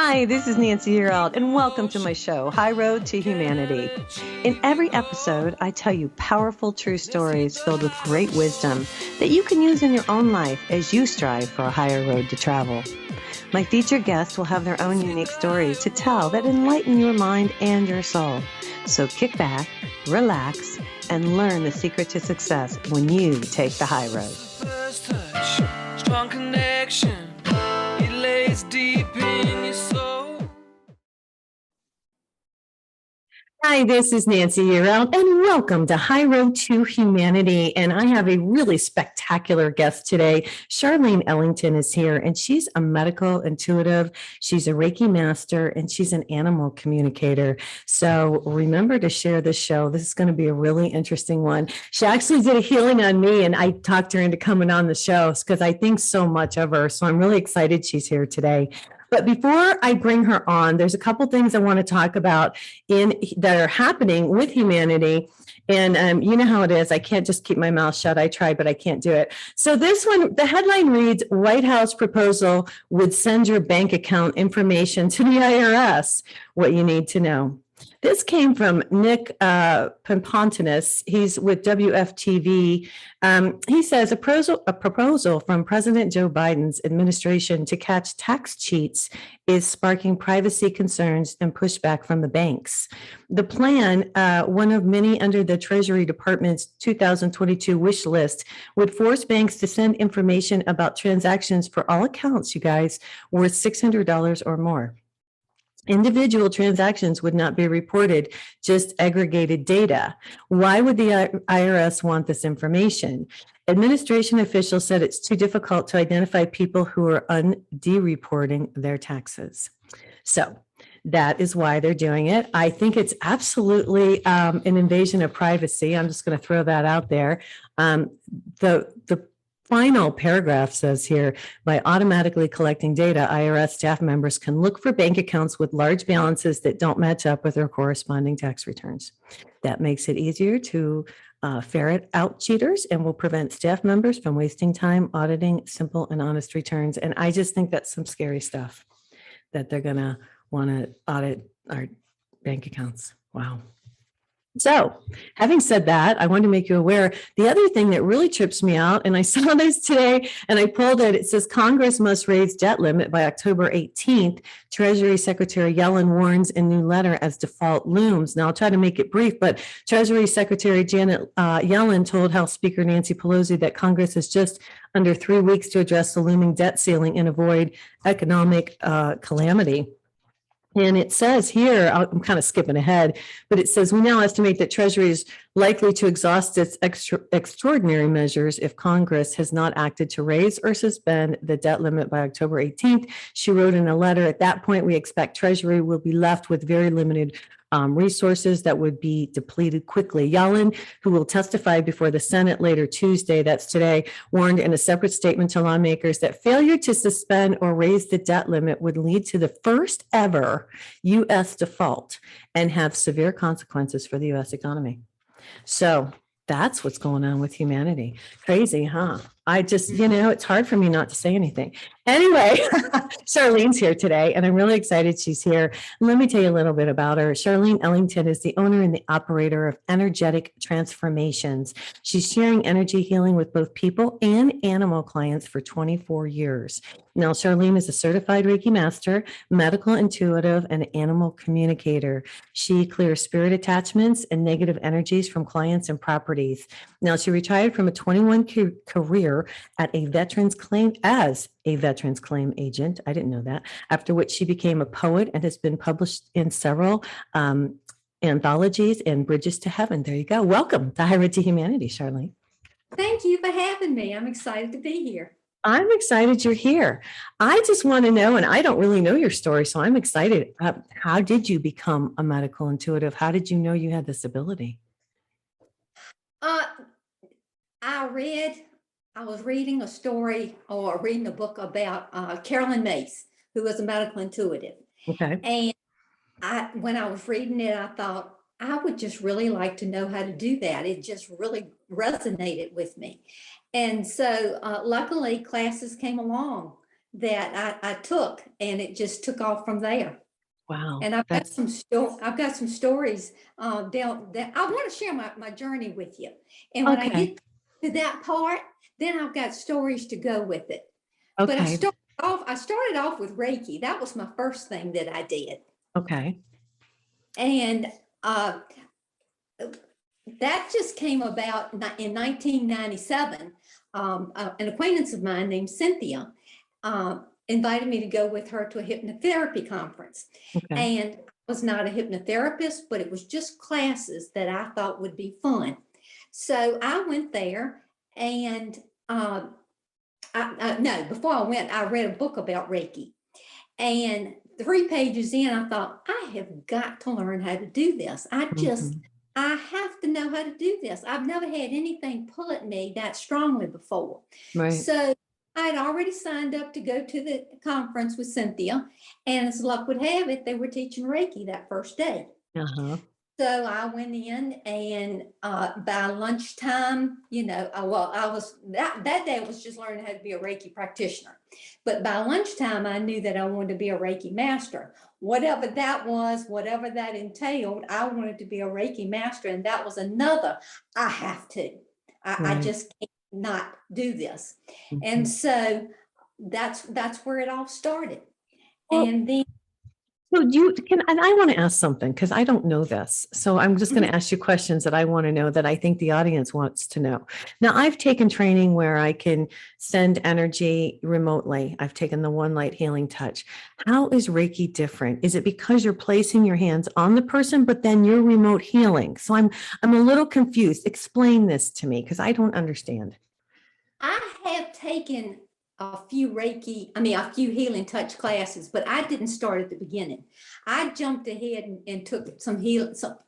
Hi, this is Nancy Yearout, and welcome to my show, High Road to Humanity. In every episode, I tell you powerful true stories filled with great wisdom that you can use in your own life as you strive for a higher road to travel. My featured guests will have their own unique stories to tell that enlighten your mind and your soul. So kick back, relax, and learn the secret to success when you take the high road. First touch, strong connection, it lays deep in your soul. Hi, this is Nancy Yearout, and welcome to High Road to Humanity. And I have a really spectacular guest today. Charlene Ellington is here, and she's a medical intuitive. She's a Reiki Master, and she's an animal communicator. So remember to share this show. This is going to be a really interesting one. She actually did a healing on me, and I talked her into coming on the show because I think so much of her. So I'm really excited she's here today. But before I bring her on, there's a couple things I want to talk about that are happening with humanity. And you know how it is. I can't just keep my mouth shut. I tried, but I can't do it. So this one, the headline reads, White House proposal would send your bank account information to the IRS. What you need to know. This came from Nick Pimpontinus. He's with WFTV. He says a proposal from President Joe Biden's administration to catch tax cheats is sparking privacy concerns and pushback from the banks. The plan, one of many under the Treasury Department's 2022 wish list, would force banks to send information about transactions for all accounts, you guys, worth $600 or more. Individual transactions would not be reported, just aggregated data. Why would the IRS want this information? Administration officials said it's too difficult to identify people who are de-reporting their taxes. So that is why they're doing it. I think it's absolutely an invasion of privacy. I'm just going to throw that out there. The final paragraph says here, by automatically collecting data, IRS staff members can look for bank accounts with large balances that don't match up with their corresponding tax returns. That makes it easier to ferret out cheaters and will prevent staff members from wasting time auditing simple and honest returns. And I just think that's some scary stuff that they're going to want to audit our bank accounts. Wow. So having said that, I want to make you aware, the other thing that really trips me out, and I saw this today and I pulled it, it says Congress must raise debt limit by October 18th. Treasury Secretary Yellen warns in new letter as default looms. Now I'll try to make it brief, but Treasury Secretary Janet Yellen told House Speaker Nancy Pelosi that Congress is just under 3 weeks to address the looming debt ceiling and avoid economic calamity. And it says here, I'm kind of skipping ahead, but it says we now estimate that Treasury is likely to exhaust its extraordinary measures if Congress has not acted to raise or suspend the debt limit by October 18th. She wrote in a letter, at that point, we expect Treasury will be left with very limited resources that would be depleted quickly. Yellen, who will testify before the Senate later Tuesday, that's today, warned in a separate statement to lawmakers that failure to suspend or raise the debt limit would lead to the first ever U.S. default and have severe consequences for the U.S. economy. So that's what's going on with humanity. Crazy, huh? I just, it's hard for me not to say anything. Anyway, Charlene's here today, and I'm really excited she's here. Let me tell you a little bit about her. Charlene Ellington is the owner and the operator of Energetic Transformations. She's sharing energy healing with both people and animal clients for 24 years. Now, Charlene is a certified Reiki Master, medical intuitive, and animal communicator. She clears spirit attachments and negative energies from clients and properties. Now, she retired from a 21 career as a veterans claim agent. I didn't know that. After which she became a poet and has been published in several anthologies and Bridges to Heaven. There you go. Welcome to High Road to Humanity, Charlene. Thank you for having me. I'm excited to be here. I'm excited you're here. I just want to know, and I don't really know your story, so I'm excited. How did you become a medical intuitive? How did you know you had this ability? I was reading a story or reading a book about Carolyn Mace, who was a medical intuitive. Okay. And when I was reading it, I thought, I would just really like to know how to do that. It just really resonated with me. And so luckily classes came along that I took, and it just took off from there. Wow. And I've got That's some stories down that I want to share my journey with you. And when I okay. get to that part, then I've got stories to go with it. But Okay. I started off with Reiki. That was my first thing that I did. Okay. And that just came about in 1997. An acquaintance of mine named Cynthia invited me to go with her to a hypnotherapy conference. Okay. And I was not a hypnotherapist, but it was just classes that I thought would be fun. So I went there, and no, before I went, I read a book about Reiki. And 3 pages in, I thought, I have got to learn how to do this. Mhm. I have to know how to do this. I've never had anything pull at me that strongly before. Right. So I'd already signed up to go to the conference with Cynthia, and as luck would have it, they were teaching Reiki that first day. Uh-huh. So I went in, and by lunchtime, I was that day I was just learning how to be a Reiki practitioner. But by lunchtime, I knew that I wanted to be a Reiki master. Whatever that was, whatever that entailed, I wanted to be a Reiki master. And that was another, I have to. I Right. just can't not do this. And Mhm. so that's where it all started. Well, And then so and I want to ask something because I don't know this. So I'm just going Mhm. to ask you questions that I want to know that I think the audience wants to know. Now, I've taken training where I can send energy remotely. I've taken the One Light Healing Touch. How is Reiki different? Is it because you're placing your hands on the person, but then you're remote healing? So I'm a little confused. Explain this to me because I don't understand. I have taken a few a few healing touch classes, but I didn't start at the beginning. I jumped ahead and took some,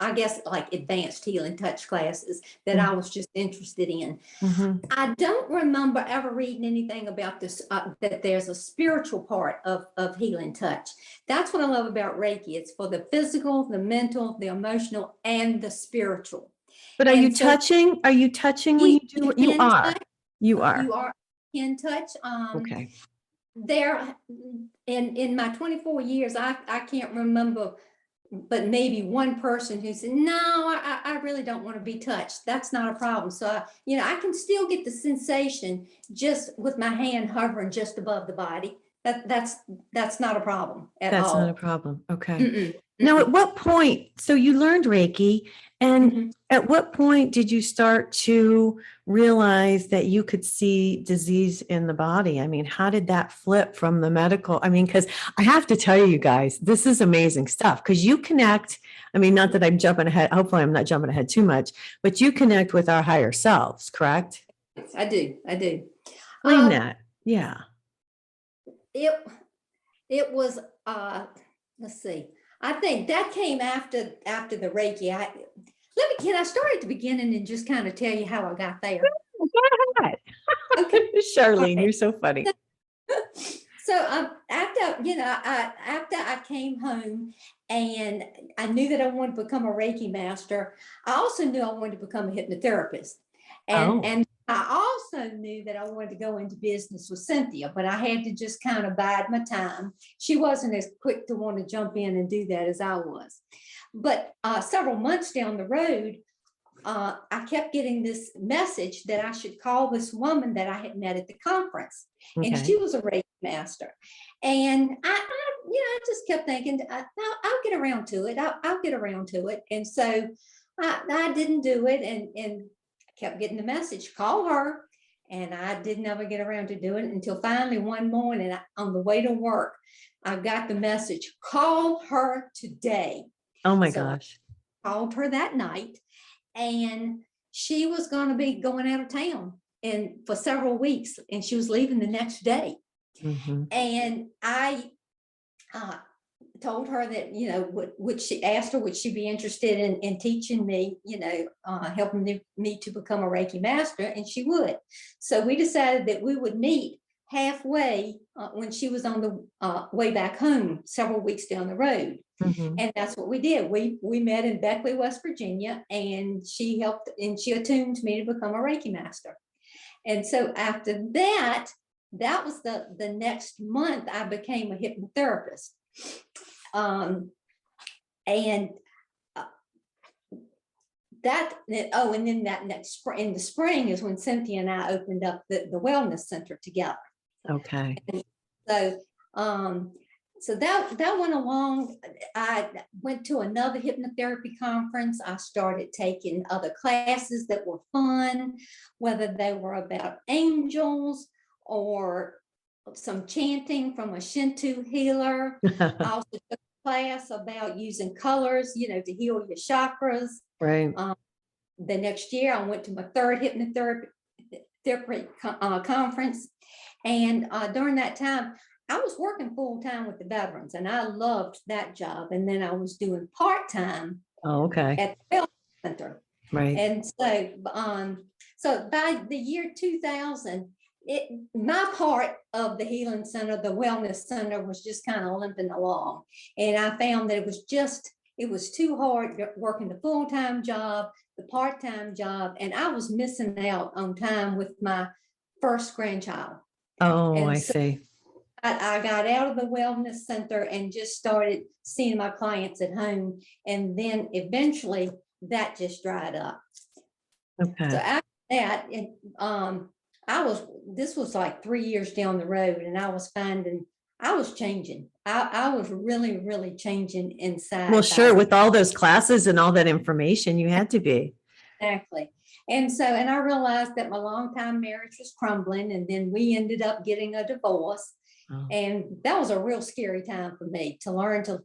I guess, like advanced healing touch classes that I was just interested in. Mm-hmm. I don't remember ever reading anything about this, that there's a spiritual part of healing touch. That's what I love about Reiki. It's for the physical, the mental, the emotional, and the spiritual. But are you And so touching? Are you touching when you, you do you it? You can are. touch, You are. you are can touch. Okay. There in my 24 years, I can't remember, but maybe one person who said, no, I really don't want to be touched. That's not a problem. So I can still get the sensation just with my hand hovering just above the body. That's not a problem at That's not a all. problem. Okay. Mm-mm, Now, at mm-mm, what point, so you learned Reiki, and mhm. at what point did you start to realize that you could see disease in the body? I mean, how did that flip from the medical? I mean, because I have to tell you guys, this is amazing stuff because you connect. I mean, not that I'm jumping ahead. Hopefully, I'm not jumping ahead too much, but you connect with our higher selves, correct? I do. I do. Explain Uh, that. Yeah. it it was let's see. I think that came after the Reiki. Can I start at the beginning and just kind of tell you how I got there? Go ahead. Okay. All Charlene, right. you're so funny. So after I came home and I knew that I wanted to become a Reiki master, I also knew I wanted to become a hypnotherapist. Oh, And I also knew that I wanted to go into business with Cynthia, but I had to just kind of bide my time. She wasn't as quick to want to jump in and do that as I was. But several months down the road, I kept getting this message that I should call this woman that I had met at the conference, and okay. she was a Reiki master. And I just kept thinking, I'll get around to it. I'll get around to it. And so I didn't do it, and I kept getting the message, call her. And I didn't ever get around to doing it until finally one morning on the way to work, I got the message, call her today. Oh my So I gosh. called her that night, and she was going to be going out of town and for several weeks, and she was leaving the next day. Mhm. And I uh, told her that would she asked her would she be interested in teaching me, helping me to become a Reiki master, and she would. So we decided that we would meet halfway when she was on the way back home several weeks down the road. Mhm. And that's what we did. We met in Beckley, West Virginia, and she helped and she attuned me to become a Reiki master. And so after that, that was the next month I became a hypnotherapist. And and then that next spring, in the spring, is when Cynthia and I opened up the wellness center together. Okay. And so that went along. I went to another hypnotherapy conference. I started taking other classes that were fun, whether they were about angels or some chanting from a Shinto healer. I also took a class about using colors, to heal your chakras. Right. The next year, I went to my third hypnotherapy conference. And during that time, I was working full time with the veterans, and I loved that job. And then I was doing part-time Okay. at the wellness center. Right. And so by the year 2000, my part of the healing center, the wellness center, was just kind of limping along. And I found that it was too hard working the full-time job, the part-time job, and I was missing out on time with my first grandchild. Oh, And I so see. I got out of the wellness center and just started seeing my clients at home. And then eventually that just dried up. So Okay. after that, this was like 3 years down the road, and I was finding I was changing. I was really, really changing inside. Well, sure. With all those classes and all that information, you had to be. Exactly. And I realized that my longtime marriage was crumbling, and then we ended up getting a divorce. Oh. And that was a real scary time for me to learn to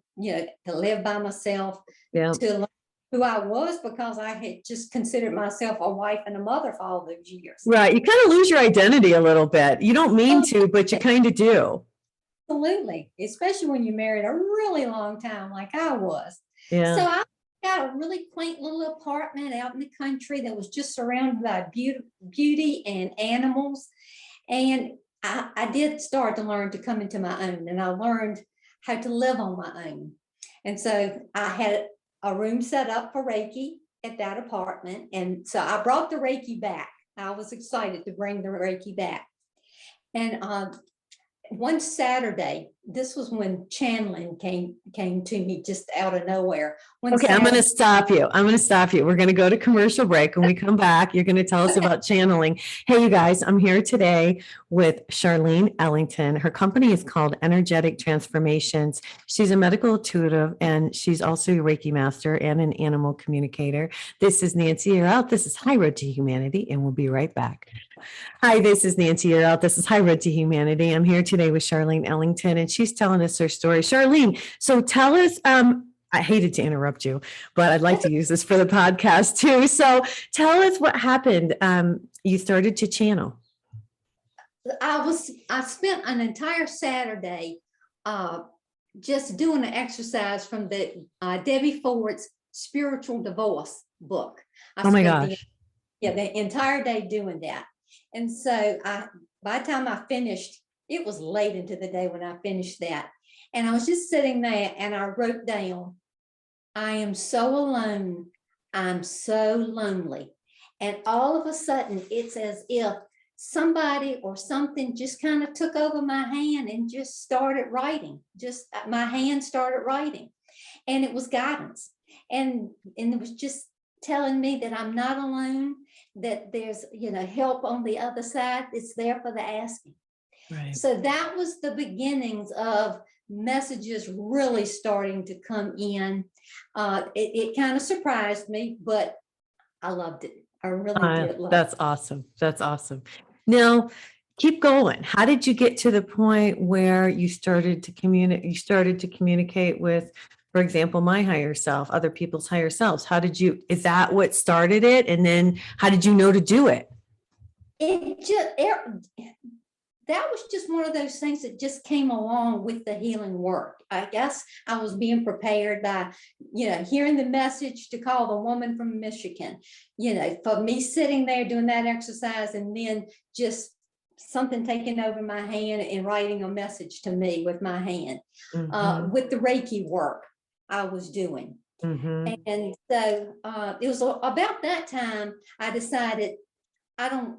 live by myself, Yeah. to learn who I was, because I had just considered myself a wife and a mother for all those years. Right. You kind of lose your identity a little bit. You don't mean to, but you kind of do. Absolutely. Especially when you married a really long time like I was. Yeah. So I got a really quaint little apartment out in the country that was just surrounded by beauty and animals. And I did start to learn to come into my own, and I learned how to live on my own. And so I had a room set up for Reiki at that apartment. And so I brought the Reiki back. I was excited to bring the Reiki back. And one Saturday, this was when channeling came to me just out of nowhere. Okay, I'm going to stop you. We're going to go to commercial break. When we come back, you're going to tell us about channeling. Hey, you guys, I'm here today with Charlene Ellington. Her company is called Energetic Transformations. She's a medical intuitive, and she's also a Reiki Master and an animal communicator. This is Nancy. You're out. This is High Road to Humanity, and we'll be right back. Hi, this is Nancy. You're out. This is High Road to Humanity. I'm here today with Charlene Ellington, and she's telling us her story. Charlene, so tell us, I hated to interrupt you, but I'd like to use this for the podcast too. So tell us what happened. You started to channel. I spent an entire Saturday just doing an exercise from the Debbie Ford's Spiritual Divorce book. Oh my gosh. The entire day doing that. And so by the time I finished, it was late into the day when I finished that. And I was just sitting there, and I wrote down, I am so alone. I'm so lonely. And all of a sudden, it's as if somebody or something just kind of took over my hand and just started writing. Just my hand started writing. And it was guidance. And it was just telling me that I'm not alone, that there's, help on the other side. It's there for the asking. Right. So that was the beginnings of messages really starting to come in. It kind of surprised me, but I loved it. I really did love That's it. awesome. That's awesome. Now, keep going. How did you get to the point where you started to communicate? You started to communicate with, for example, my higher self, other people's higher selves. Is that what started it? And then how did you know to do it? That was just one of those things that just came along with the healing work. I guess I was being prepared by, hearing the message to call the woman from Michigan, for me sitting there doing that exercise, and then just something taking over my hand and writing a message to me with my hand, with the Reiki work I was doing. Mm-hmm. And so it was about that time I decided I'm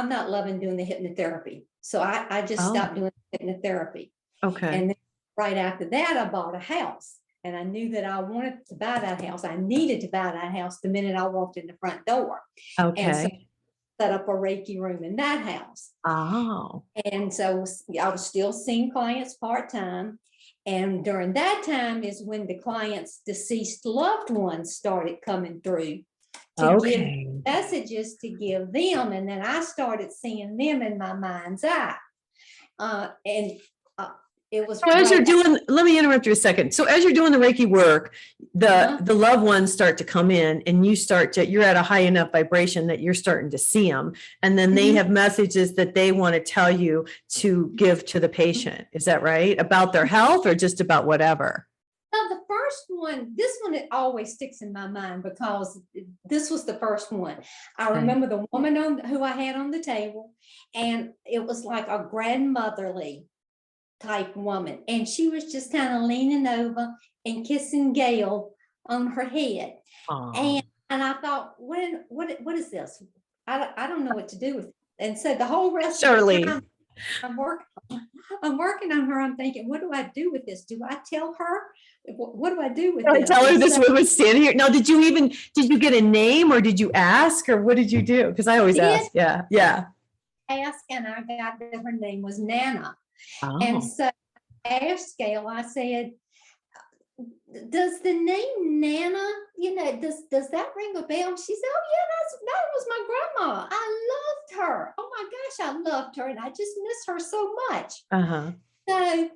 not loving doing the hypnotherapy. So I just Oh, stopped doing hypnotherapy. okay. And then right after that, I bought a house. And I knew that I wanted to buy that house. I needed to buy that house the minute I walked in the front door. And so Okay. I set up a Reiki room in that house. Oh, And so I was still seeing clients part-time. And during that time is when the clients' deceased loved ones started coming through to give okay. messages to give them. And then I started seeing them in my mind's eye. And it was So as you're right. doing, let me interrupt you a second. So as you're doing the Reiki work, Uh-huh. the loved ones start to come in and you're at a high enough vibration that you're starting to see them. And then they Mhm. have messages that they want to tell you to give to the patient. Is that right? About their health or just about whatever? Now, the first one, this one, it always sticks in my mind because this was the first one. I Okay. remember the woman who I had on the table, and it was like a grandmotherly type woman. And she was just kind of leaning over and kissing Gail on her head. Aw. And I thought, what is this? I don't know what to do with it. And so the whole rest of the Charley. time I'm working on her, I'm thinking, what do I do with this? Do I tell her? What do I do with I this? tell her And this so woman's standing here. Now, did you get a name or did you ask or what did you do? Because I always did ask. Yeah. Yeah. ask, and I got that her name was Nana. And Oh, so I asked Gail, I said, does the name Nana, does that ring a bell? She said, oh yeah, that was my grandma. I loved her. Oh my gosh, I loved her. And I just miss her so much. uh-huh. So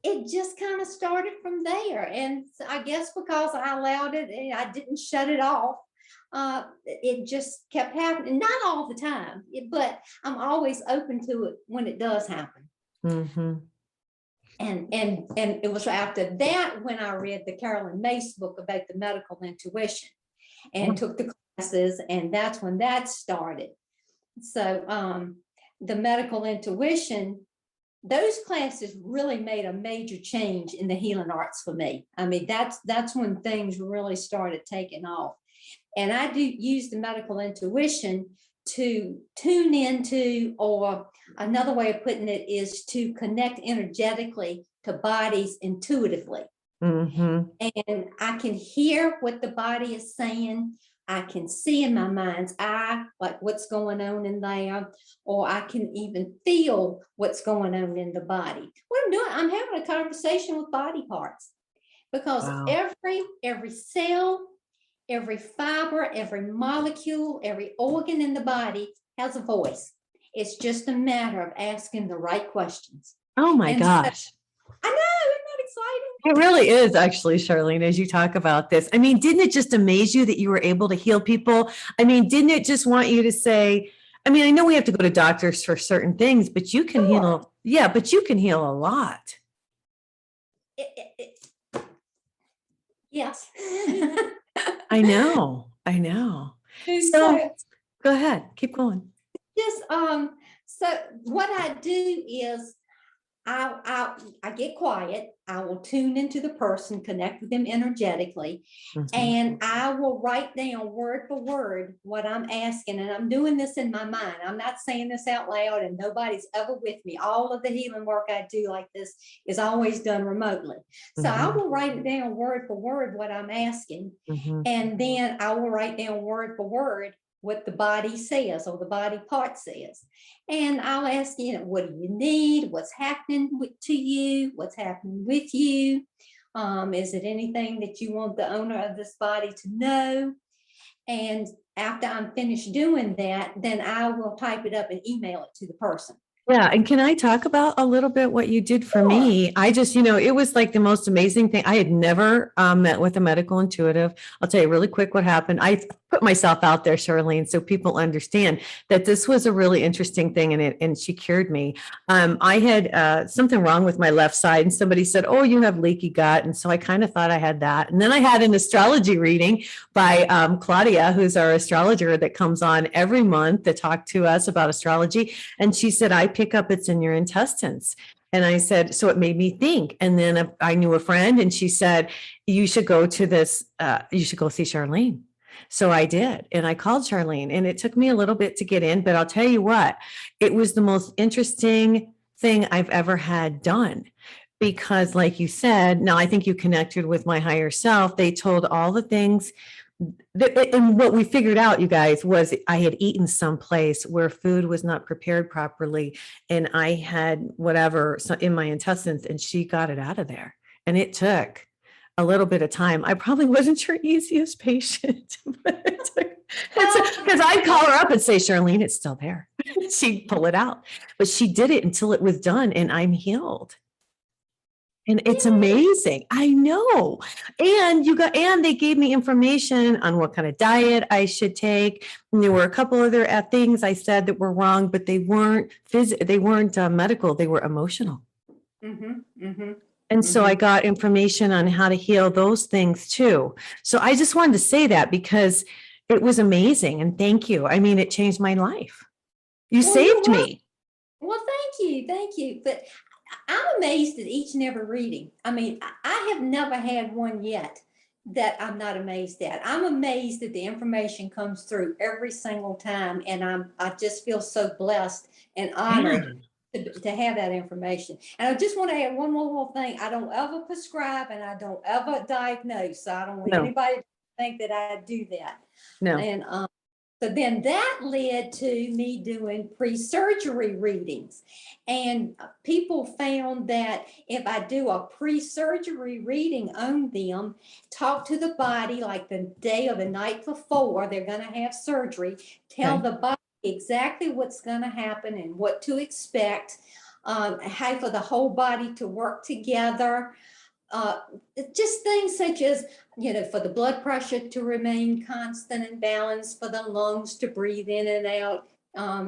it just kind of started from there. And I guess because I allowed it and I didn't shut it off, it just kept happening. Not all the time, but I'm always open to it when it does happen. Mm-hmm. And it was after that when I read the Carolyn Mace book about the medical intuition and took the classes, and that's when that started. So the medical intuition, those classes really made a major change in the healing arts for me. I mean, that's when things really started taking off. And I do use the medical intuition to tune into, or another way of putting it is to connect energetically to bodies intuitively. Mm-hmm. And I can hear what the body is saying. I can see in my mind's eye, like what's going on in there, or I can even feel what's going on in the body. What I'm doing, I'm having a conversation with body parts because Wow. every cell, every fiber, every molecule, every organ in the body has a voice. It's just a matter of asking the right questions. Oh my And so, gosh. I know, isn't that exciting? It really is actually, Charlene, as you talk about this. I mean, didn't it just amaze you that you were able to heal people? I mean, didn't it just want you to say, I mean, I know we have to go to doctors for certain things, but you can Sure. heal. Yeah, but you can heal a lot. Yes. I know. I know. And So go ahead. Keep going. just so what I do is I get quiet. I will tune into the person, connect with them energetically, Mhm. and I will write down word for word what I'm asking. And I'm doing this in my mind. I'm not saying this out loud, and nobody's ever with me. All of the healing work I do like this is always done remotely. So I Mhm. will write it down word for word what I'm asking, Mhm. and then I will write down word for word what the body says or the body part says. And I'll ask, what do you need? What's happening to you? What's happening with you? Is it anything that you want the owner of this body to know? And after I'm finished doing that, then I will type it up and email it to the person. Yeah. And can I talk about a little bit what you did for Sure. me? I just, it was like the most amazing thing. I had never met with a medical intuitive. I'll tell you really quick what happened. I put myself out there, Charlene, so people understand that this was a really interesting thing and she cured me. I had something wrong with my left side and somebody said, oh, you have leaky gut. And so I kind of thought I had that. And then I had an astrology reading by Claudia, who's our astrologer that comes on every month to talk to us about astrology. And she said, I pick up it's in your intestines. And I said, so it made me think. And then I knew a friend and she said, you should go to this, you should go see Charlene. So I did. And I called Charlene, and it took me a little bit to get in, but I'll tell you what, it was the most interesting thing I've ever had done. Because, like you said, now I think you connected with my higher self. They told all the things and what we figured out, you guys, was I had eaten someplace where food was not prepared properly, and I had whatever in my intestines, and she got it out of there. And it took a little bit of time. I probably wasn't your easiest patient, but because I'd call her up and say, Charlene, it's still there. She'd pull it out, but she did it until it was done, and I'm healed. And it's amazing. I know. And they gave me information on what kind of diet I should take. And there were a couple other things I said that were wrong, but they weren't medical, they were emotional. And so I got information on how to heal those things too. So I just wanted to say that because it was amazing. And thank you. I mean, it changed my life. You saved me. Well, thank you. Thank you. But I'm amazed at each and every reading. I mean, I have never had one yet that I'm not amazed at. I'm amazed that the information comes through every single time. And I just feel so blessed and honored to have that information. And I just want to add one more little thing. I don't ever prescribe and I don't ever diagnose. So I don't want anybody to think that I do that. No. And so then that led to me doing pre-surgery readings. And people found that if I do a pre-surgery reading on them, talk to the body like the day or the night before they're going to have surgery, tell the body exactly what's going to happen and what to expect, how for the whole body to work together. Just things such as, for the blood pressure to remain constant and balanced, for the lungs to breathe in and out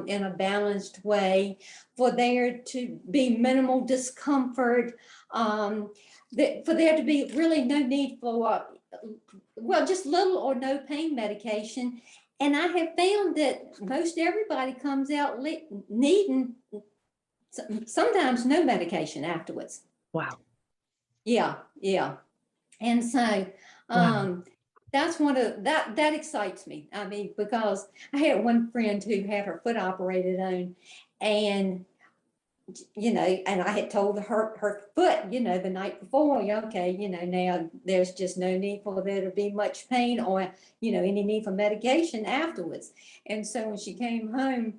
in a balanced way, for there to be minimal discomfort, for there to be really no need for, just little or no pain medication. And I have found that most everybody comes out needing sometimes no medication afterwards. Wow. Yeah. And so that's one of that excites me. I mean, because I had one friend who had her foot operated on, and and I had told her foot, the night before, okay, now there's just no need for there to be much pain or, any need for medication afterwards. And so when she came home,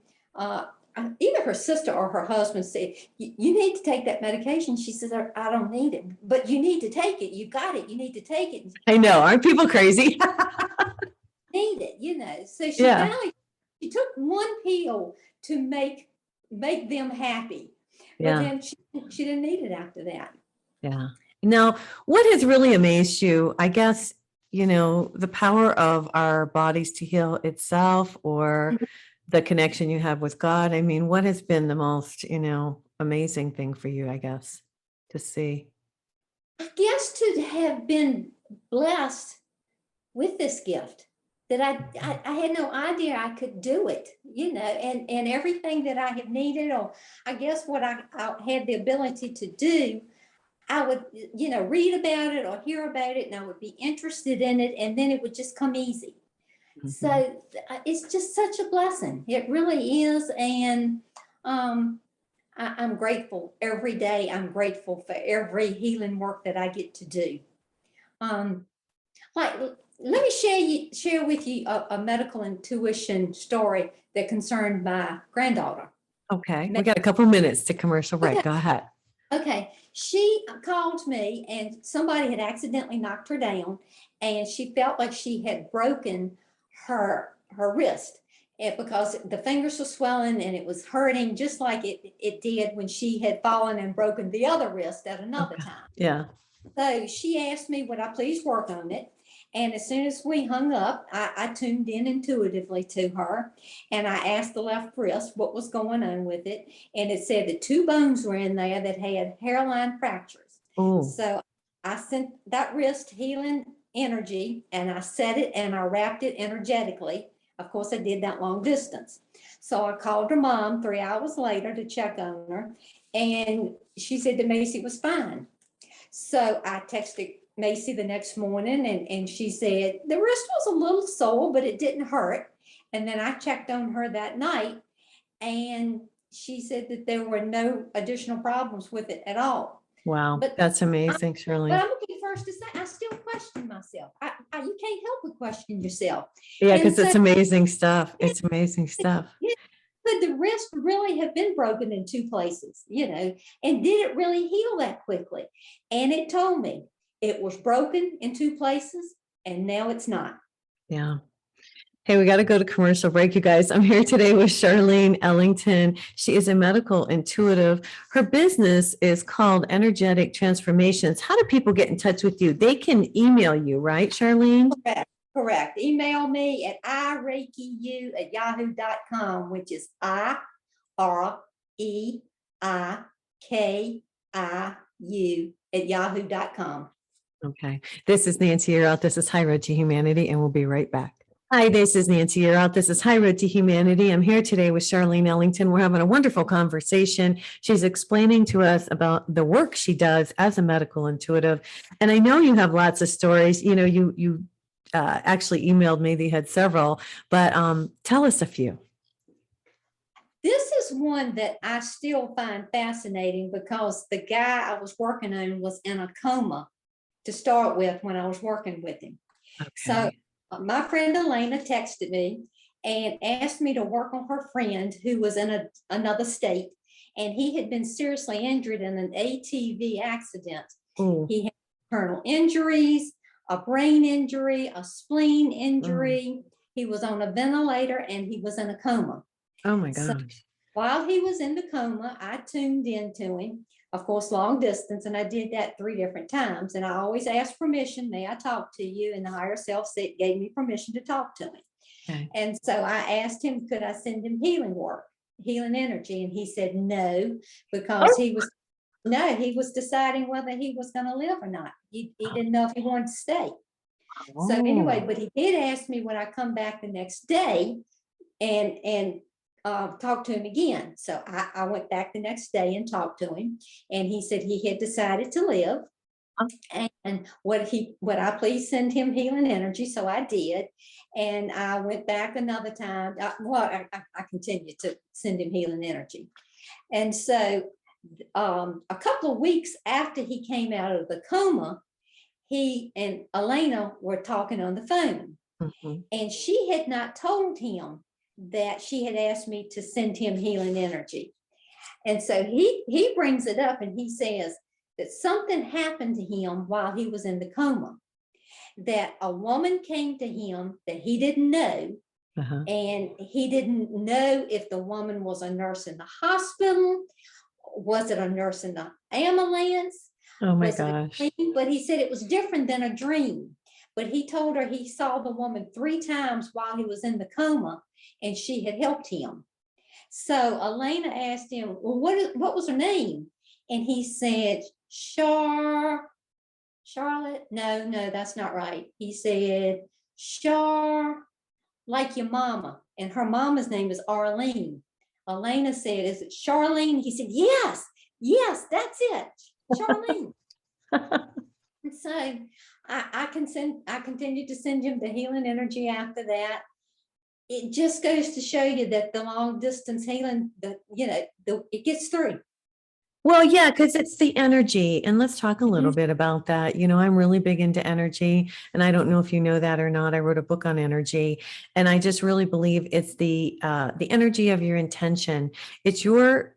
either her sister or her husband said, you need to take that medication. She says, I don't need it, but you need to take it. You got it. You need to take it. I know. Aren't people crazy? Need it, So she finally, she took one pill to make them happy. But then she didn't need it after that. Yeah. Now, what has really amazed you, I guess, the power of our bodies to heal itself, or the connection you have with God. I mean, what has been the most, amazing thing for you, I guess, to see? I guess to have been blessed with this gift, that I had no idea I could do it, and everything that I have needed, or I guess what I had the ability to do, I would, read about it or hear about it, and I would be interested in it, and then it would just come easy. So it's just such a blessing. It really is. And I'm grateful every day. I'm grateful for every healing work that I get to do. Let me share with you a medical intuition story that concerned my granddaughter. Okay. We got a couple minutes to commercial break. Okay. Go ahead. Okay. She called me and somebody had accidentally knocked her down, and she felt like she had broken her wrist, because the fingers were swelling and it was hurting just like it did when she had fallen and broken the other wrist at another time. Yeah. So she asked me, would I please work on it? And as soon as we hung up, I tuned in intuitively to her, and I asked the left wrist what was going on with it. And it said that 2 bones were in there that had hairline fractures. Ooh. So I sent that wrist healing energy, and I set it and I wrapped it energetically. Of course, I did that long distance. So I called her mom 3 hours later to check on her, and she said to me she was fine. So I texted Macy the next morning and she said the wrist was a little sore, but it didn't hurt. And then I checked on her that night and she said that there were no additional problems with it at all. Wow, But that's amazing, but Charlene. I'm gonna be first to say, I still question myself. You can't help but question yourself. Yeah, And because it's so, amazing stuff. It's amazing stuff. yeah, could the wrist really have been broken in two places, and did it really heal that quickly? And it told me it was broken in two places and now it's not. Yeah. Hey, we got to go to commercial break, you guys. I'm here today with Charlene Ellington. She is a medical intuitive. Her business is called Energetic Transformations. How do people get in touch with you? They can email you, right, Charlene? Correct. Email me at ireikiyou@yahoo.com, which is IREIKIU@yahoo.com. Okay. This is Nancy. You're out. This is High Road to Humanity, and we'll be right back. Hi, this is Nancy. You're out. This is High Road to Humanity. I'm here today with Charlene Ellington. We're having a wonderful conversation. She's explaining to us about the work she does as a medical intuitive. And I know you have lots of stories. You actually emailed me. They had several, but tell us a few. This is one that I still find fascinating because the guy I was working on was in a coma to start with when I was working with him. Okay. So my friend Elena texted me and asked me to work on her friend who was in another state, and he had been seriously injured in an ATV accident. Ooh. He had internal injuries, a brain injury, a spleen injury. He was on a ventilator and he was in a coma. Oh my So gosh. while he was in the coma, I tuned into him, of course, long distance, and I did that 3 different times. And I always asked permission, may I talk to you? And the higher self gave me permission to talk to him. Okay. And so I asked him, could I send him healing work, healing energy? And he said no, because he was deciding whether he was going to live or not. He didn't know if he wanted to stay. So anyway, but he did ask me when I come back the next day and talk to him again. So I went back the next day and talked to him, and he said he had decided to live. And would I please send him healing energy? So I did. And I went back another time. I continued to send him healing energy. And so a couple of weeks after he came out of the coma, he and Elena were talking on the phone. Mm-hmm. And she had not told him that she had asked me to send him healing energy. And so he brings it up and he says that something happened to him while he was in the coma, that a woman came to him that he didn't know. Uh-huh. And he didn't know if the woman was a nurse in the hospital. Was it a nurse in the ambulance? Oh my gosh. But he said it was different than a dream. But he told her he saw the woman 3 times while he was in the coma, and she had helped him. So Elena asked him, well, what was her name? And he said, Charlotte. No, that's not right. He said, like your mama. And her mama's name is Arlene. Elena said, is it Charlene? He said, yes, that's it. Charlene. And so I continued to send him the healing energy after that. It just goes to show you that the long distance healing, it gets through. Well, yeah, because it's the energy. And let's talk a little bit about that. I'm really big into energy, and I don't know if you know that or not. I wrote a book on energy, and I just really believe it's the energy of your intention. It's your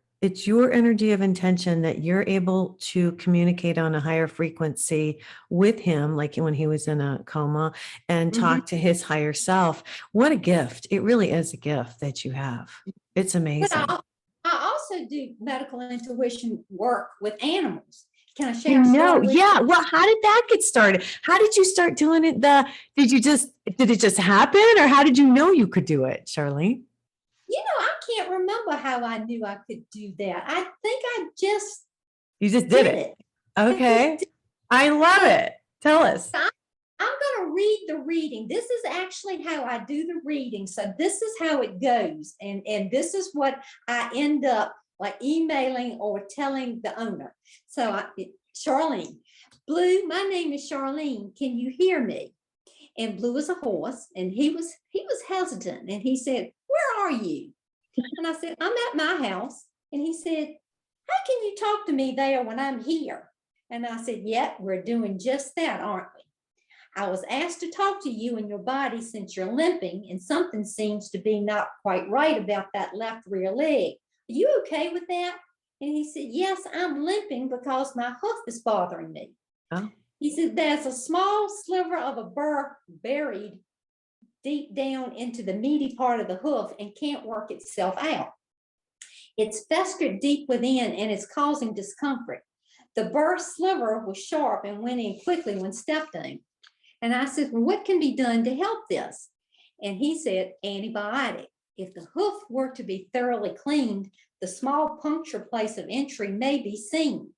energy of intention that you're able to communicate on a higher frequency with him, like when he was in a coma, and talk to his higher self. What a gift. It really is a gift that you have. It's amazing. I also do medical intuition work with animals. Can I share? Yeah. Well, how did that get started? How did you start doing it? Did it just happen, or how did you know you could do it, Charlene? I can't remember how I knew I could do that. I think you just did it. Okay. I love it. Tell us. I'm going to read the reading. This is actually how I do the reading. So this is how it goes. And this is what I end up like emailing or telling the owner. So Charlene, Blue, my name is Charlene. Can you hear me? And Blue was a horse, and he was hesitant, and he said, where are you? And I said, I'm at my house. And he said, how can you talk to me there when I'm here? And I said, yep, we're doing just that, aren't we? I was asked to talk to you and your body since you're limping, and something seems to be not quite right about that left rear leg. Are you okay with that? And he said, yes, I'm limping because my hoof is bothering me. Oh. He said, there's a small sliver of a burr buried deep down into the meaty part of the hoof and can't work itself out. It's festered deep within and it's causing discomfort. The burr sliver was sharp and went in quickly when stepped on. And I said, well, what can be done to help this? And he said, antibiotic. If the hoof were to be thoroughly cleaned, the small puncture place of entry may be seen.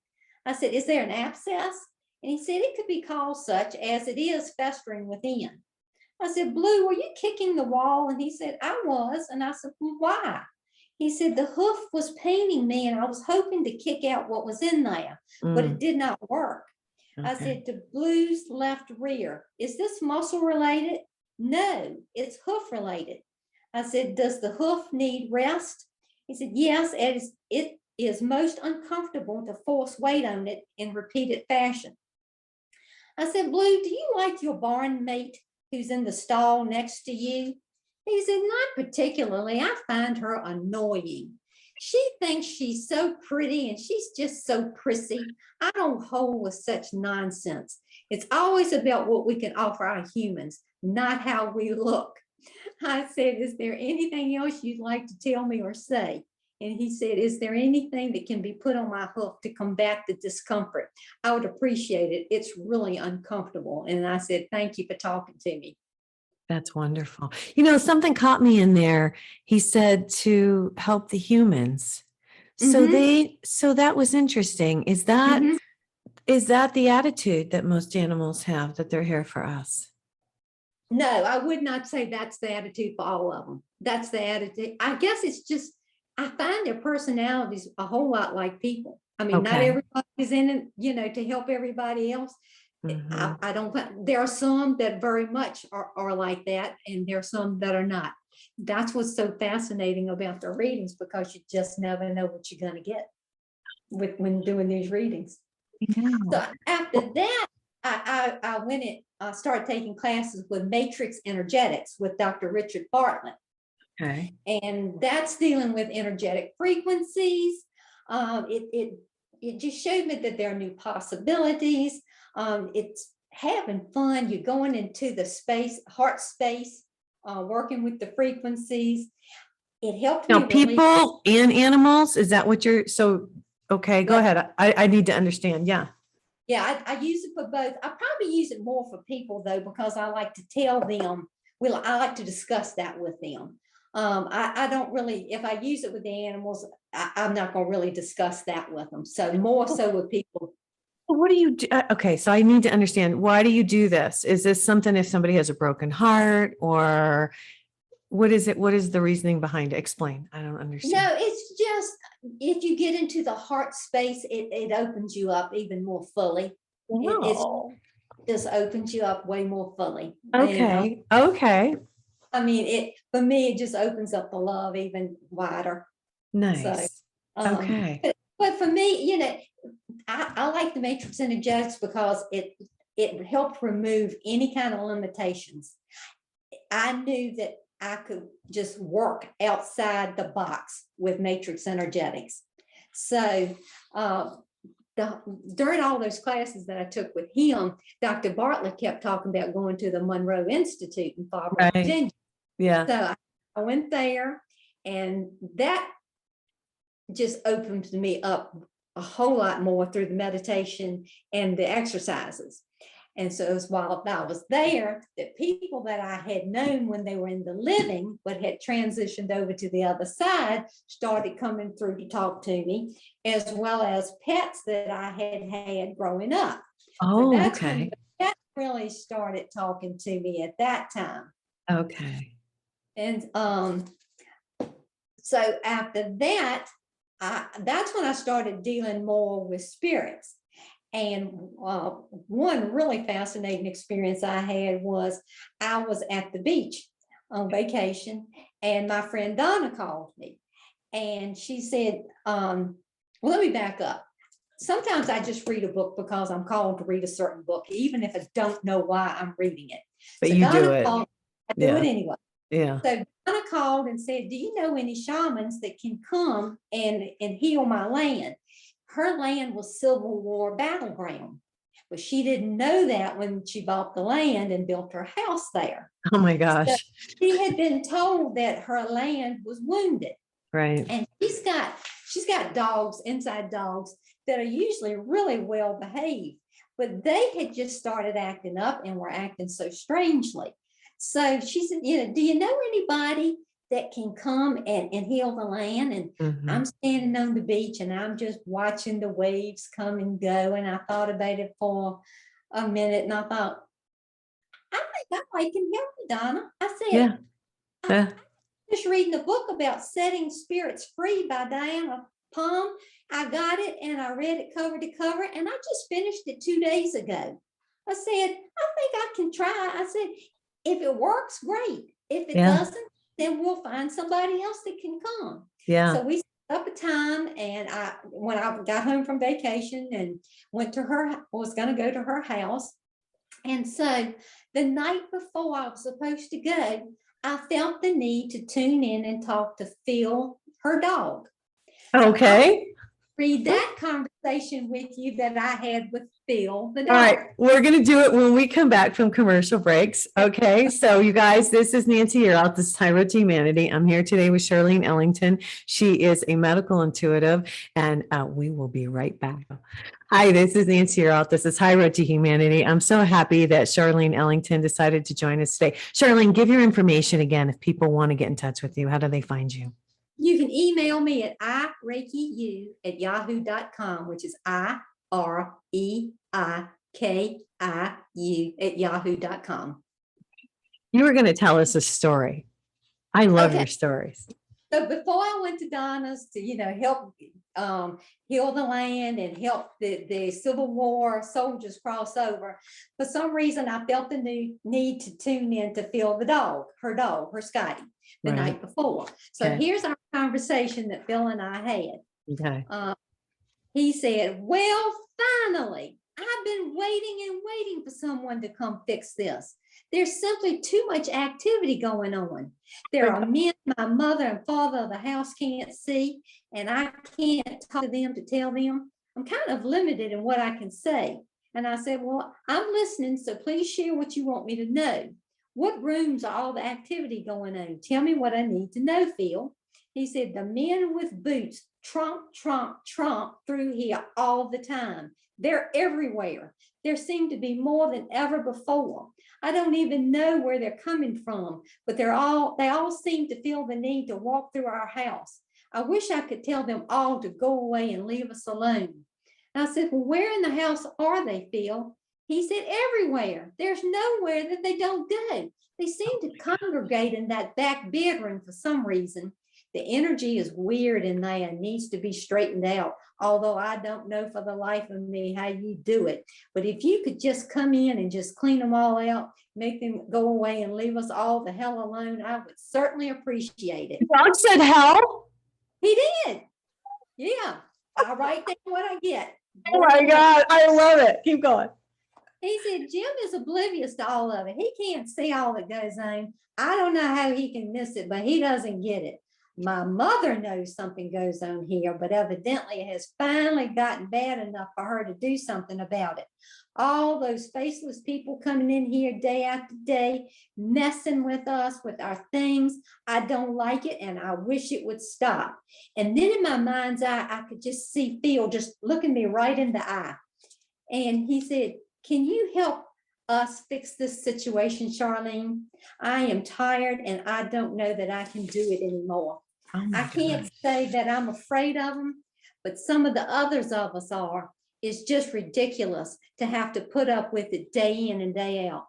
I said, is there an abscess? And he said, it could be called such as it is festering within. I said, Blue, were you kicking the wall? And he said, I was. And I said, well, why? He said, the hoof was paining me and I was hoping to kick out what was in there, but it did not work. Okay. I said, to Blue's left rear, is this muscle related? No, it's hoof related. I said, does the hoof need rest? He said, yes, it is most uncomfortable to force weight on it in repeated fashion. I said, Blue, do you like your barn mate who's in the stall next to you? He said, not particularly. I find her annoying. She thinks she's so pretty and she's just so prissy. I don't hold with such nonsense. It's always about what we can offer our humans, not how we look. I said, is there anything else you'd like to tell me or say? And he said, is there anything that can be put on my hoof to combat the discomfort? I would appreciate it. It's really uncomfortable. And I said, thank you for talking to me. That's wonderful. You know, something caught me in there. He said to help the humans. So that was interesting. Is that the attitude that most animals have, that they're here for us? No, I would not say that's the attitude for all of them. That's the attitude. I guess it's just, I find their personalities a whole lot like people. I mean, not everybody's in it, you know, to help everybody else. I don't, there are some that very much are like that, and there are some that are not. That's what's so fascinating about the readings, because you just never know what you're going to get when doing these readings. Yeah. So after that, I went and started taking classes with Matrix Energetics with Dr. Richard Bartlett. Okay. And that's dealing with energetic frequencies. It just showed me that there are new possibilities. It's having fun. You're going into the space, heart space, working with the frequencies. It helped me. Now, people and animals, is that what you're, so, okay, go ahead. I need to understand. Yeah. Yeah, I use it for both. I probably use it more for people though, because I like to tell them, well, I like to discuss that with them. I don't really, if I use it with the animals, I'm not going to really discuss that with them. So more so with people. What do you do? Okay, so I need to understand, why do you do this? Is this something if somebody has a broken heart, or what is it? What is the reasoning behind it? Explain. I don't understand. No, it's just, if you get into the heart space, it opens you up even more fully. Wow. It just opens you up way more fully. Okay. Okay. I mean, for me, it just opens up the love even wider. Nice. So, okay. But for me, you know, I like the Matrix Energetics because it helped remove any kind of limitations. I knew that I could just work outside the box with Matrix Energetics. So during all those classes that I took with him, Dr. Bartlett kept talking about going to the Monroe Institute in Fallbrook, Virginia. Yeah. So I went there, and that just opened me up a whole lot more through the meditation and the exercises. And so it was while I was there that people that I had known when they were in the living, but had transitioned over to the other side, started coming through to talk to me, as well as pets that I had growing up. Oh, so that's okay. When the pets really started talking to me at that time. Okay. And so after that, that's when I started dealing more with spirits. And one really fascinating experience I had was I was at the beach on vacation, and my friend Donna called me, and she said, well, let me back up. Sometimes I just read a book because I'm called to read a certain book, even if I don't know why I'm reading it. But So you do Donna it. called, I do Yeah. it anyway. Yeah. So Donna called and said, do you know any shamans that can come and heal my land? Her land was Civil War battleground, but she didn't know that when she bought the land and built her house there. Oh my So gosh. she had been told that her land was wounded. Right. And she's got dogs, inside dogs, that are usually really well behaved, but they had just started acting up and were acting so strangely. So she said, do you know anybody that can come and heal the land? And Mhm. I'm standing on the beach and I'm just watching the waves come and go. And I thought about it for a minute, and I thought, I think I can help you, Donna. I said, Yeah. Yeah. just reading a book about setting spirits free by Diana Palm. I got it and I read it cover to cover, and I just finished it 2 days ago. I said, I think I can try. I said, if it works, great. If it Yeah. doesn't, then we'll find somebody else that can come. Yeah. So we set up a time, and when I got home from vacation and went to was going to go to her house. And so the night before I was supposed to go, I felt the need to tune in and talk to Phil, her dog. Okay. Read that conversation with you that I had with Phil, the dog. All right, we're going to do it when we come back from commercial breaks. Okay, so you guys, this is Nancy Yearout. This is High Road to Humanity. I'm here today with Charlene Ellington. She is a medical intuitive, and we will be right back. Hi, this is Nancy Yearout. This is High Road to Humanity. I'm so happy that Charlene Ellington decided to join us today. Charlene, give your information again if people want to get in touch with you. How do they find you? You can email me at ireikiu@yahoo.com, which is IREIKIU@yahoo.com. You were going to tell us a story. I love Okay. your stories. So before I went to Donna's to, help heal the land and help the Civil War soldiers cross over, for some reason I felt the need to tune in to Phil, her Scotty, the Right. night before. So Okay. here's our conversation that Phil and I had. Okay. He said, well, finally, I've been waiting for someone to come fix this. There's simply too much activity going on. There are men my mother and father of the house can't see, and I can't talk to them to tell them. I'm kind of limited in what I can say. And I said, well, I'm listening, so please share what you want me to know. What rooms are all the activity going on? Tell me what I need to know, Phil. He said, the men with boots tromp, tromp, tromp through here all the time. They're everywhere. There seem to be more than ever before. I don't even know where they're coming from, but they all seem to feel the need to walk through our house. I wish I could tell them all to go away and leave us alone. And I said, well, where in the house are they, Phil? He said, everywhere. There's nowhere that they don't go. They seem to congregate in that back bedroom for some reason. The energy is weird in there and needs to be straightened out, although I don't know for the life of me how you do it. But if you could just come in and just clean them all out, make them go away and leave us all the hell alone, I would certainly appreciate it. Dog said hell? He did. Yeah. I write down what I get. Oh my God, I love it. Keep going. He said, Jim is oblivious to all of it. He can't see all that goes on. I don't know how he can miss it, but he doesn't get it. My mother knows something goes on here, but evidently it has finally gotten bad enough for her to do something about it. All those faceless people coming in here day after day, messing with us, with our things. I don't like it, and I wish it would stop. And then in my mind's eye, I could just see Phil just looking me right in the eye. And he said, can you help us fix this situation, Charlene? I am tired, and I don't know that I can do it anymore. Oh my I can't God. say that I'm afraid of them, but some of the others of us are. It's just ridiculous to have to put up with it day in and day out.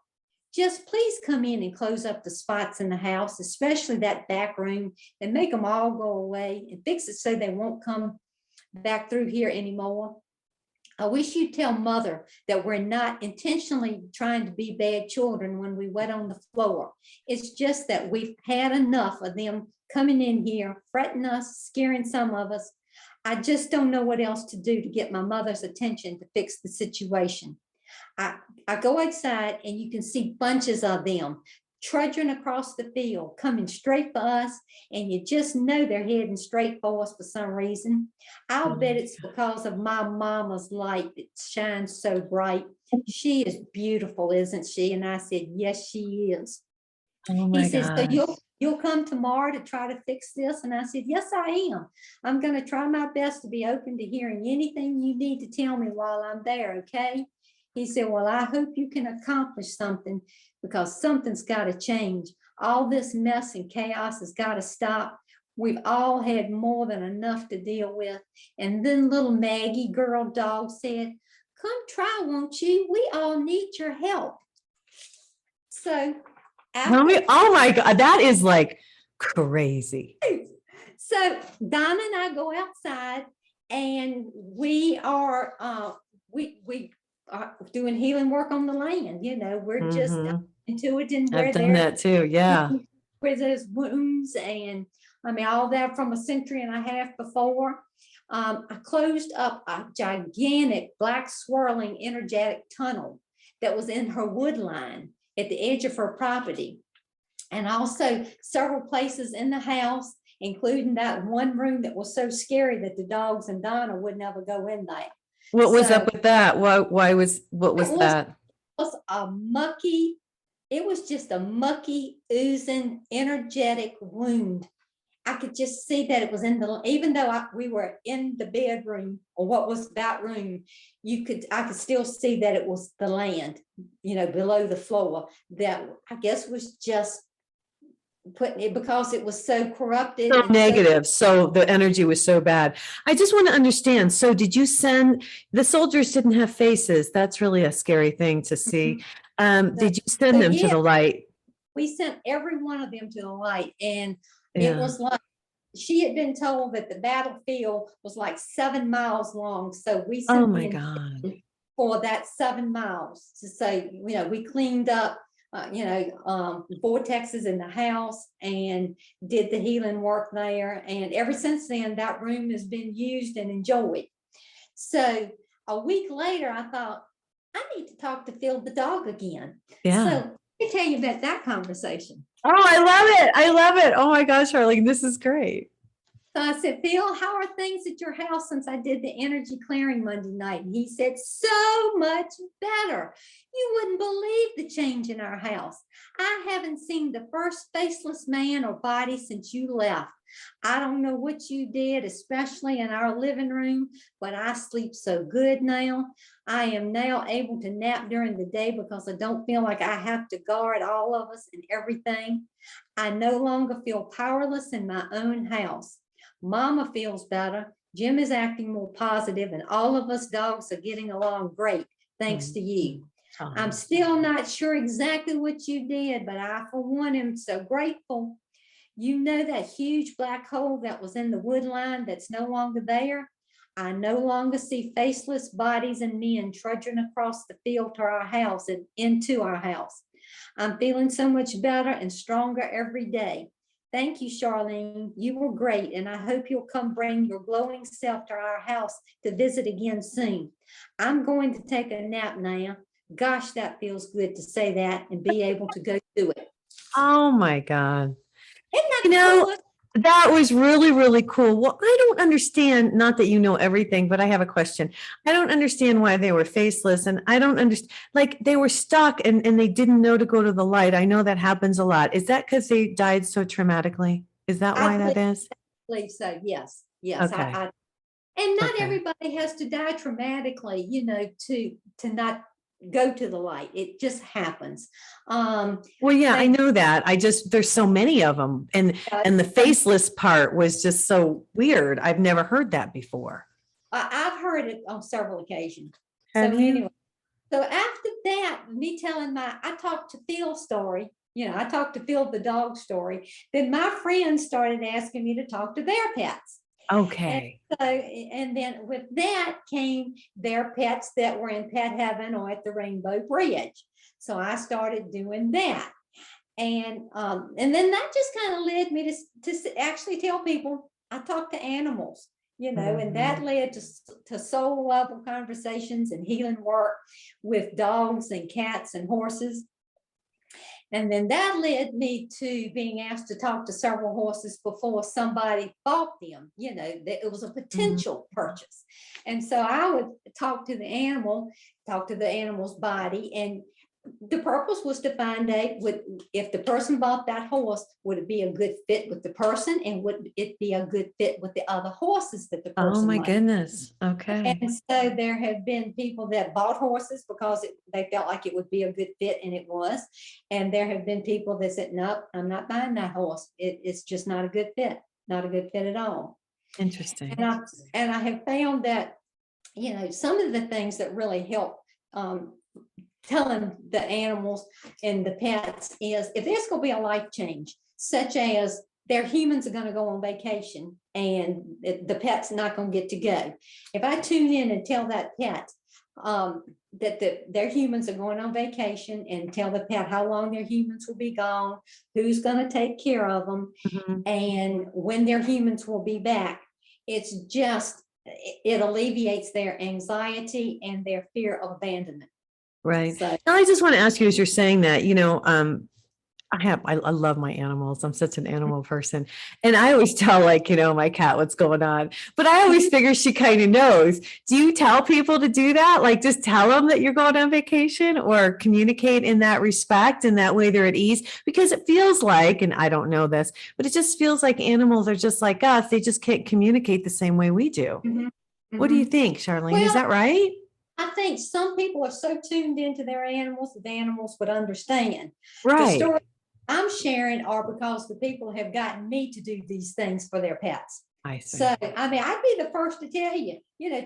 Just please come in and close up the spots in the house, especially that back room, and make them all go away and fix it so they won't come back through here anymore. I wish you'd tell mother that we're not intentionally trying to be bad children when we wet on the floor. It's just that we've had enough of them coming in here, fretting us, scaring some of us. I just don't know what else to do to get my mother's attention to fix the situation. I go outside and you can see bunches of them trudging across the field, coming straight for us, and you just know they're heading straight for us for some reason. I'll bet it's because of my mama's light that shines so bright. She is beautiful, isn't she? And I said, yes, she is. Oh He my says, so gosh. you'll come tomorrow to try to fix this? And I said, yes, I am. I'm going to try my best to be open to hearing anything you need to tell me while I'm there, okay? He said, well, I hope you can accomplish something, because something's got to change. All this mess and chaos has got to stop. We've all had more than enough to deal with. And then little Maggie, girl dog, said, come try, won't you? We all need your help. So Oh my God, that is like crazy. So Donna and I go outside, and we are doing healing work on the land. You know, we're just Mhm. into it, and I've done that too. Yeah. where there's wounds, and I mean all that from a century and a half before. I closed up a gigantic black swirling energetic tunnel that was in her wood line at the edge of her property, and also several places in the house, including that one room that was so scary that the dogs and Donna would never go in there. What was So up with that? What was it that? was a mucky, it was just a mucky, oozing, energetic wound. I could just see that it was in the, even though we were in the bedroom, or what was that room, I could still see that it was the land, you know, below the floor, that I guess was just putting it, because it was so corrupted So and negative. So the energy was so bad. I just want to understand. So did you send, the soldiers didn't have faces? That's really a scary thing to see. Did you send them to yeah, the light? we sent every one of them to the light, and it Yeah. was like, she had been told that the battlefield was like 7 miles long. So we Oh sent my them God. for that 7 miles to say, you know, we cleaned up, vortexes in the house and did the healing work there. And ever since then, that room has been used and enjoyed. So a week later, I thought, I need to talk to Phil the dog again. Yeah. So let me tell you about that conversation. Oh, I love it. I love it. Oh my gosh, Charlene, this is great. So I said, Phil, how are things at your house since I did the energy clearing Monday night? And he said, so much better. You wouldn't believe the change in our house. I haven't seen the first faceless man or body since you left. I don't know what you did, especially in our living room, but I sleep so good now. I am now able to nap during the day because I don't feel like I have to guard all of us and everything. I no longer feel powerless in my own house. Mama feels better. Jim is acting more positive, and all of us dogs are getting along great, thanks to you. I'm still not sure exactly what you did, but I, for one, am so grateful. You know that huge black hole that was in the wood line that's no longer there? I no longer see faceless bodies and men trudging across the field to our house and into our house. I'm feeling so much better and stronger every day. Thank you, Charlene. You were great, and I hope you'll come bring your glowing self to our house to visit again soon. I'm going to take a nap now. Gosh, that feels good to say that and be able to go do it. Oh my God. Isn't that You know, cool? that was really, really cool. Well, I don't understand, not that you know everything, but I have a question. I don't understand why they were faceless, and I don't understand, like they were stuck and they didn't know to go to the light. I know that happens a lot. Is that because they died so traumatically? Is that why that is? Believe so. Yes. Yes. Okay. And not Okay. everybody has to die traumatically, you know, to not go to the light. It just happens. Well, yeah, I Thank know that. There's so many of them. And the faceless part was just so weird. I've never heard that before. I've heard it on several occasions. Have So you? anyway, so after that, me telling I talked to Phil's story, you know, I talked to Phil the dog story, then my friends started asking me to talk to their pets. Okay. So, and then with that came their pets that were in pet heaven or at the Rainbow Bridge. So I started doing that. And then that just kind of led me to actually tell people I talk to animals, and that led to soul level conversations and healing work with dogs and cats and horses. And then that led me to being asked to talk to several horses before somebody bought them, that it was a potential purchase. And so I would talk to the animal's body. And the purpose was to find out if the person bought that horse, would it be a good fit with the person, and would it be a good fit with the other horses that the person Oh my liked. goodness. Okay. And so there have been people that bought horses because they felt like it would be a good fit, and it was. And there have been people that said, "No, I'm not buying that horse. It's just not a good fit, not a good fit at all." Interesting. And I have found that, some of the things that really help telling the animals and the pets is if there's going to be a life change, such as their humans are going to go on vacation and the pet's not going to get to go. If I tune in and tell that pet that their humans are going on vacation, and tell the pet how long their humans will be gone, who's going to take care of them, and when their humans will be back, it alleviates their anxiety and their fear of abandonment. Right. So, Now, I just want to ask you, as you're saying that, I love my animals. I'm such an animal person. And I always tell my cat what's going on, but I always figure she kind of knows. Do you tell people to do that? Like just tell them that you're going on vacation, or communicate in that respect, and that way they're at ease? Because it feels like, and I don't know this, but it just feels like animals are just like us. They just can't communicate the same way we do. What do you think, Charlene? Is that right? I think some people are so tuned into their animals that the animals would understand. Right. The stories I'm sharing are because the people have gotten me to do these things for their pets. I see. So, I'd be the first to tell you,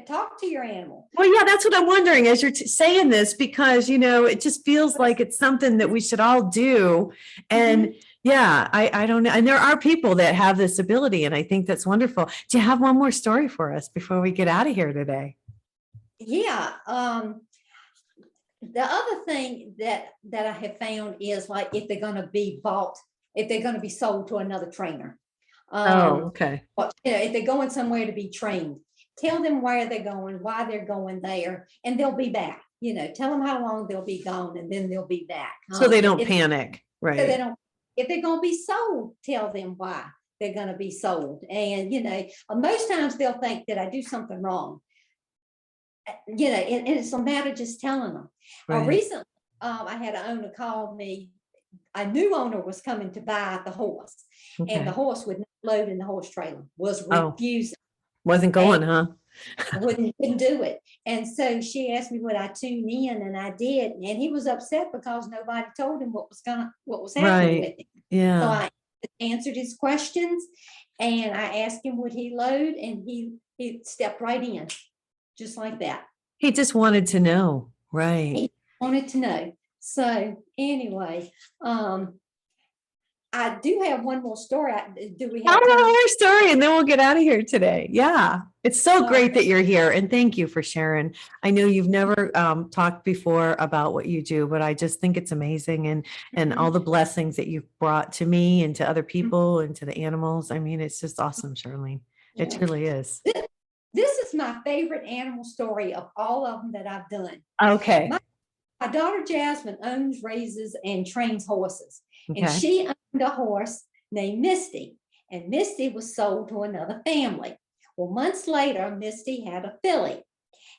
talk to your animal. Well, yeah, that's what I'm wondering as you're saying this, because, it just feels like it's something that we should all do. And yeah, I don't know. And there are people that have this ability, and I think that's wonderful. Do you have one more story for us before we get out of here today? Yeah. The other thing that I have found is, like, if they're going to be bought, if they're going to be sold to another trainer. Okay. If they're going somewhere to be trained, tell them where they're going, why they're going there, and they'll be back. Tell them how long they'll be gone, and then they'll be back. So they don't panic, right? So they don't. If they're going to be sold, tell them why they're going to be sold. And most times they'll think that I do something wrong. And it's a matter of just telling them. Right. Recently, I had an owner call me. A new owner was coming to buy the horse, and the horse would not load in the horse trailer, was refusing. Wasn't going, huh? Wouldn't do it. And so she asked me would I tune in, and I did. And he was upset because nobody told him what was happening with him. Yeah. So I answered his questions, and I asked him would he load, and he stepped right in. Just like that. He just wanted to know. Right. He wanted to know. So anyway, I do have one more story. Do we have one more story, and then we'll get out of here today? Yeah. It's so great that you're here, and thank you for sharing. I know you've never talked before about what you do, but I just think it's amazing, and all the blessings that you've brought to me and to other people and to the animals. I mean, it's just awesome, Charlene. It truly is. This is my favorite animal story of all of them that I've done. Okay. My daughter Jasmine owns, raises, and trains horses. Okay. And she owned a horse named Misty. And Misty was sold to another family. Well, months later, Misty had a filly.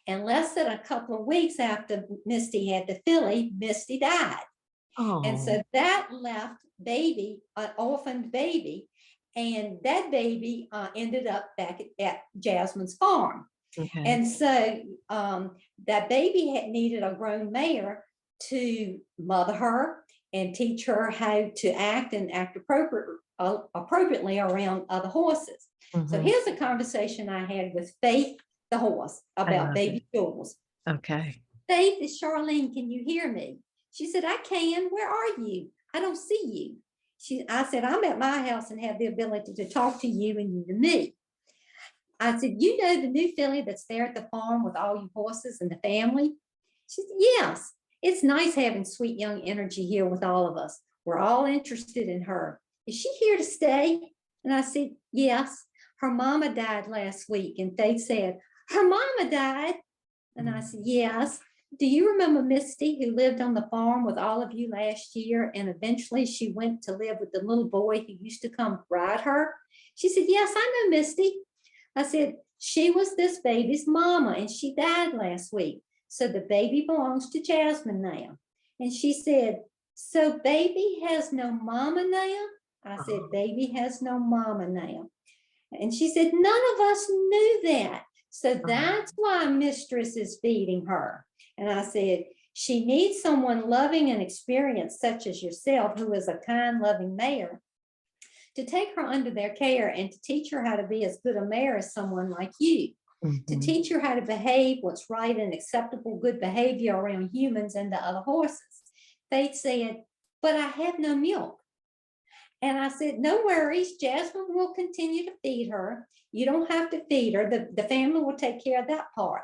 And less than a couple of weeks after Misty had the filly, Misty died. Oh. And so that left an orphaned baby. And that baby ended up back at Jasmine's farm. Okay. And so that baby had needed a grown mare to mother her and teach her how to act and act appropriately around other horses. So here's a conversation I had with Faith, the horse, about baby Jules. Okay. Faith, is Charlene, can you hear me? She said, I can. Where are you? I don't see you. I said, I'm at my house and have the ability to talk to you and you to me. I said, you know the new filly that's there at the farm with all you horses and the family? She said, yes. It's nice having sweet young energy here with all of us. We're all interested in her. Is she here to stay? And I said, yes. Her mama died last week. And Faith said, her mama died? And I said, yes. Do you remember Misty, who lived on the farm with all of you last year? And eventually she went to live with the little boy who used to come ride her? She said, yes, I know Misty. I said, she was this baby's mama and she died last week. So the baby belongs to Jasmine now. And she said, so baby has no mama now? I said, baby has no mama now. And she said, none of us knew that. So that's why Mistress is feeding her. And I said, she needs someone loving and experienced such as yourself, who is a kind, loving mare, to take her under their care and to teach her how to be as good a mare as someone like you, to teach her how to behave what's right and acceptable good behavior around humans and the other horses. Faith said, but I have no milk. And I said, no worries, Jasmine will continue to feed her. You don't have to feed her. The family will take care of that part.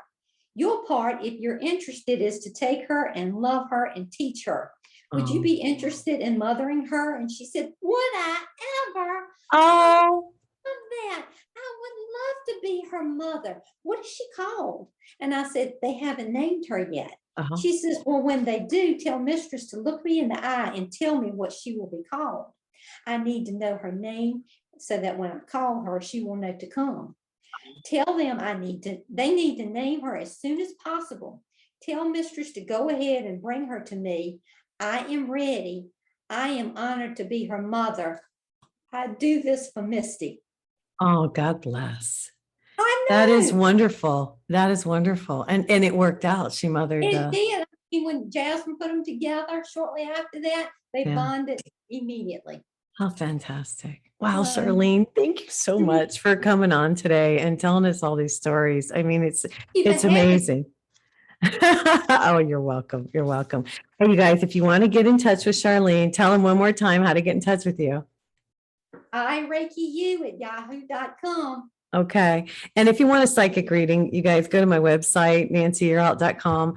Your part, if you're interested, is to take her and love her and teach her. Would you be interested in mothering her? And she said, would I ever? Oh, Love that. I would love to be her mother. What is she called? And I said, they haven't named her yet. She says, well, when they do, tell Mistress to look me in the eye and tell me what she will be called. I need to know her name so that when I call her, she will know to come. Tell them they need to name her as soon as possible. Tell Mistress to go ahead and bring her to me. I am ready. I am honored to be her mother. I do this for Misty. oh, God bless. I know. That is wonderful. That is wonderful. And it worked out. She mothered. It did. I mean, when Jasmine put them together shortly after that, they bonded immediately. How fantastic. Wow, Charlene, thank you so much for coming on today and telling us all these stories. I mean, it's amazing. Oh, you're welcome. You're welcome. Hey, you guys, if you want to get in touch with Charlene, tell them one more time how to get in touch with you. iReikiU@yahoo.com. Okay. And if you want a psychic reading, you guys go to my website, nancyyearout.com,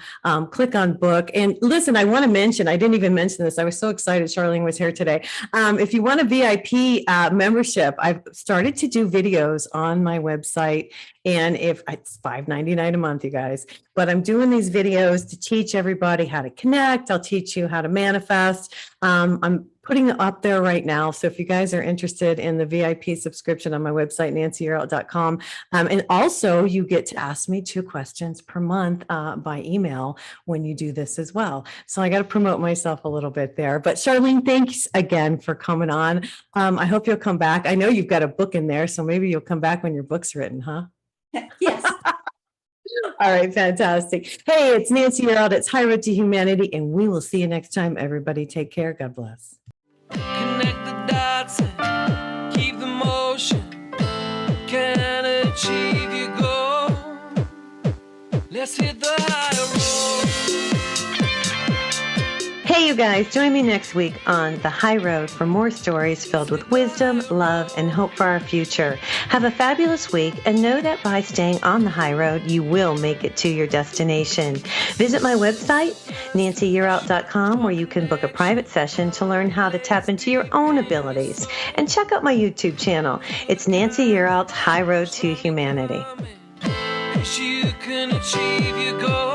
click on book. And listen, I want to mention, I didn't even mention this. I was so excited Charlene was here today. If you want a VIP membership, I've started to do videos on my website. And if it's $5.99 a month, you guys, but I'm doing these videos to teach everybody how to connect. I'll teach you how to manifest. I'm putting it up there right now. So if you guys are interested in the VIP subscription on my website, nancyyearout.com, and also you get to ask me 2 questions per month by email when you do this as well. So I got to promote myself a little bit there. But Charlene, thanks again for coming on. I hope you'll come back. I know you've got a book in there, so maybe you'll come back when your book's written, huh? Yes. All right, fantastic. Hey, it's Nancy Yearout. It's High Road to Humanity, and we will see you next time. Everybody take care. God bless. Connect the dots and keep the motion. Can achieve your goal. Let's hit the high road. Hey, you guys, join me next week on The High Road for more stories filled with wisdom, love, and hope for our future. Have a fabulous week, and know that by staying on the high road, you will make it to your destination. Visit my website, nancyyearout.com, where you can book a private session to learn how to tap into your own abilities. And check out my YouTube channel. It's Nancy Yearout's High Road to Humanity. You can achieve your goal.